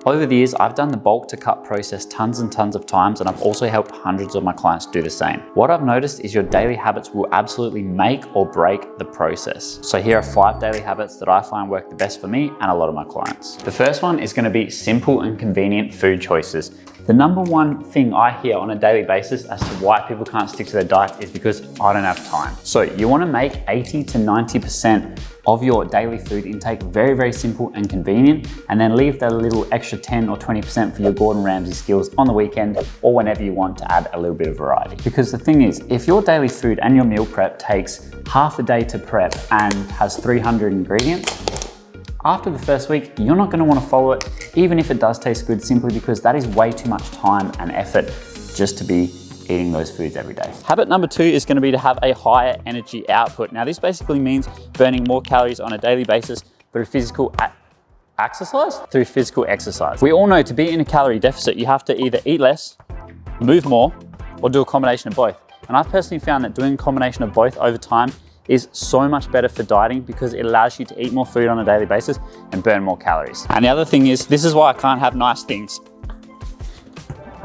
Over the years, I've done the bulk to cut process tons and tons of times, and I've also helped hundreds of my clients do the same. What I've noticed is your daily habits will absolutely make or break the process. So here are 5 daily habits that I find work the best for me and a lot of my clients. The first one is going to be simple and convenient food choices. The number one thing I hear on a daily basis as to why people can't stick to their diet is because I don't have time. So you want to make 80 to 90% of your daily food intake very, very simple and convenient, and then leave that little extra 10 or 20% for your Gordon Ramsay skills on the weekend or whenever you want to add a little bit of variety. Because the thing is, if your daily food and your meal prep takes half a day to prep and has 300 ingredients, after the first week, you're not going to want to follow it, even if it does taste good, simply because that is way too much time and effort just to be eating those foods every day. Habit number 2 is going to be to have a higher energy output. Now, this basically means burning more calories on a daily basis through physical exercise. We all know to be in a calorie deficit, you have to either eat less, move more, or do a combination of both. And I've personally found that doing a combination of both over time is so much better for dieting because it allows you to eat more food on a daily basis and burn more calories. And the other thing is, this is why I can't have nice things.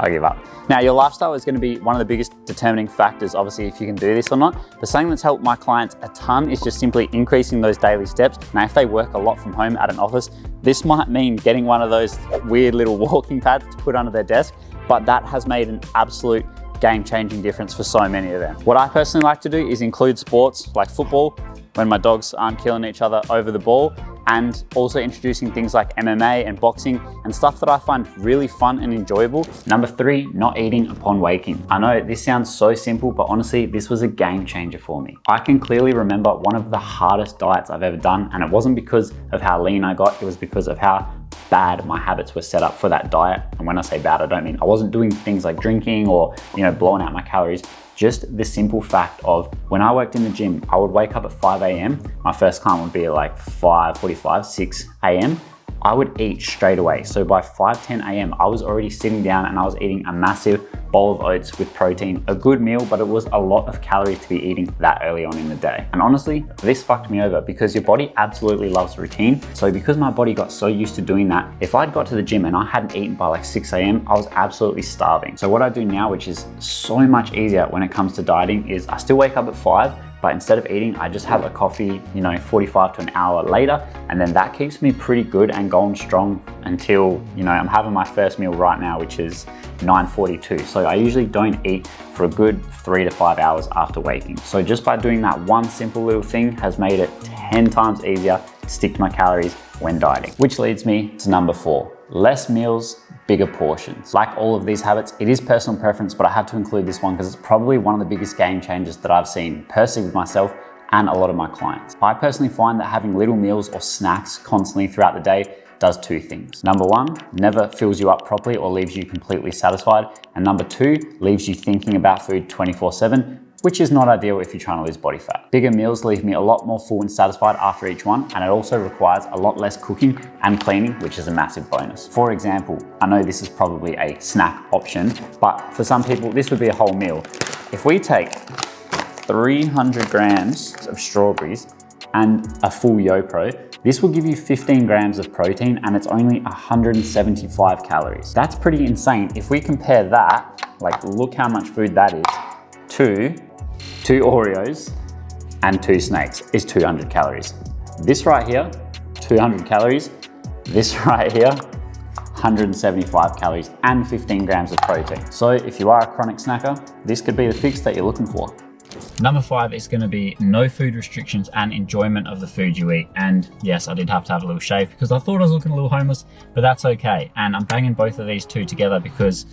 I give up. Now, your lifestyle is going to be one of the biggest determining factors, obviously, if you can do this or not. But something that's helped my clients a ton is just simply increasing those daily steps. Now, if they work a lot from home at an office, this might mean getting one of those weird little walking pads to put under their desk, but that has made an absolute game-changing difference for so many of them. What I personally like to do is include sports like football, when my dogs aren't killing each other over the ball, and also introducing things like MMA and boxing and stuff that I find really fun and enjoyable. Number 3, not eating upon waking. I know this sounds so simple, but honestly, this was a game changer for me. I can clearly remember one of the hardest diets I've ever done, and it wasn't because of how lean I got, it was because of how bad my habits were set up for that diet. And when I say bad, I don't mean I wasn't doing things like drinking or, blowing out my calories. Just the simple fact of when I worked in the gym, I would wake up at 5 a.m. My first client would be at like 5:45, 6 a.m. I would eat straight away. So by 5:10 a.m., I was already sitting down and I was eating a massive bowl of oats with protein, a good meal, but it was a lot of calories to be eating that early on in the day. And honestly, this fucked me over because your body absolutely loves routine. So because my body got so used to doing that, if I'd got to the gym and I hadn't eaten by like 6 a.m., I was absolutely starving. So what I do now, which is so much easier when it comes to dieting, is I still wake up at 5, but instead of eating, I just have a coffee, 45 to an hour later. And then that keeps me pretty good and going strong until, I'm having my first meal right now, which is 9:42. So I usually don't eat for a good 3 to 5 hours after waking. So just by doing that one simple little thing has made it 10 times easier to stick to my calories when dieting. Which leads me to number 4, less meals, bigger portions. Like all of these habits, it is personal preference, but I had to include this one because it's probably one of the biggest game changers that I've seen personally with myself and a lot of my clients. I personally find that having little meals or snacks constantly throughout the day does 2 things. Number 1, never fills you up properly or leaves you completely satisfied. And number 2, leaves you thinking about food 24/7, which is not ideal if you're trying to lose body fat. Bigger meals leave me a lot more full and satisfied after each one, and it also requires a lot less cooking and cleaning, which is a massive bonus. For example, I know this is probably a snack option, but for some people, this would be a whole meal. If we take 300 grams of strawberries and a full YoPro, this will give you 15 grams of protein and it's only 175 calories. That's pretty insane. If we compare that, like look how much food that is, to 2 Oreos and 2 snakes is 200 calories. This right here, 200 calories. This right here, 175 calories and 15 grams of protein. So if you are a chronic snacker, this could be the fix that you're looking for. Number 5 is going to be no food restrictions and enjoyment of the food you eat. And yes, I did have to have a little shave because I thought I was looking a little homeless, but that's okay. And I'm banging both of these 2 together because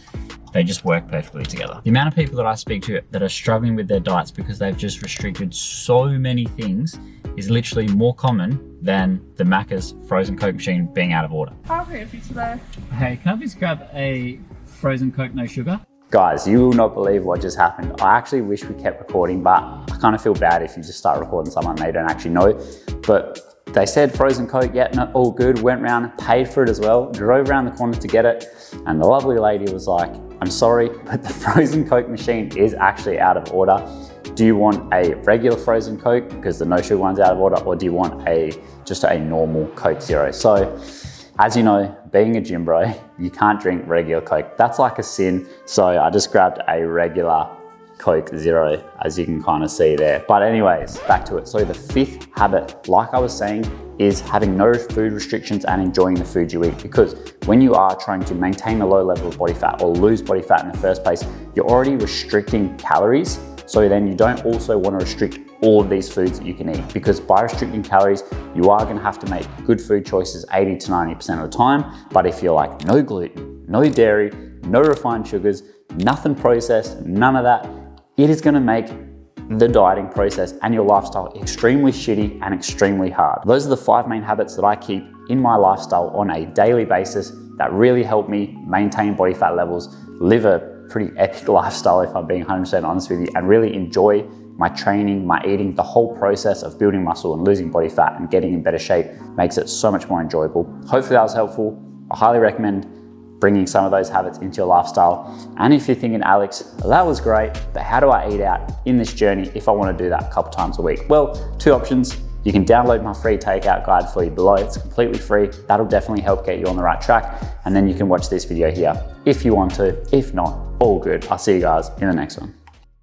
they just work perfectly together. The amount of people that I speak to that are struggling with their diets because they've just restricted so many things is literally more common than the Macca's frozen Coke machine being out of order. I'll pay for you today. Hey, can I please grab a frozen Coke, no sugar? Guys, you will not believe what just happened. I actually wish we kept recording, but I kind of feel bad if you just start recording someone they don't actually know. But they said frozen Coke, yeah, no, all good, went round, paid for it as well, drove around the corner to get it. And the lovely lady was like, I'm sorry, but the frozen Coke machine is actually out of order. Do you want a regular frozen Coke because the no sugar one's out of order, or do you want just a normal Coke Zero? So As you know, being a gym bro, you can't drink regular Coke. That's like a sin. So I just grabbed a regular Coke Zero, as you can kind of see there. But anyways, back to it. So the fifth habit, like I was saying, is having no food restrictions and enjoying the food you eat. Because when you are trying to maintain a low level of body fat or lose body fat in the first place, you're already restricting calories. So then you don't also want to restrict all of these foods that you can eat, because by restricting calories, you are going to have to make good food choices 80 to 90% of the time. But if you're like no gluten, no dairy, no refined sugars, nothing processed, none of that, it is going to make the dieting process and your lifestyle extremely shitty and extremely hard. Those are the 5 main habits that I keep in my lifestyle on a daily basis that really help me maintain body fat levels, live a pretty epic lifestyle if I'm being 100% honest with you, and really enjoy my training, my eating. The whole process of building muscle and losing body fat and getting in better shape makes it so much more enjoyable. Hopefully that was helpful. I highly recommend bringing some of those habits into your lifestyle. And if you're thinking, Alex, that was great, but how do I eat out in this journey if I want to do that a couple times a week? Well, 2 options. You can download my free takeout guide for you below. It's completely free. That'll definitely help get you on the right track. And then you can watch this video here if you want to. If not, all good. I'll see you guys in the next one.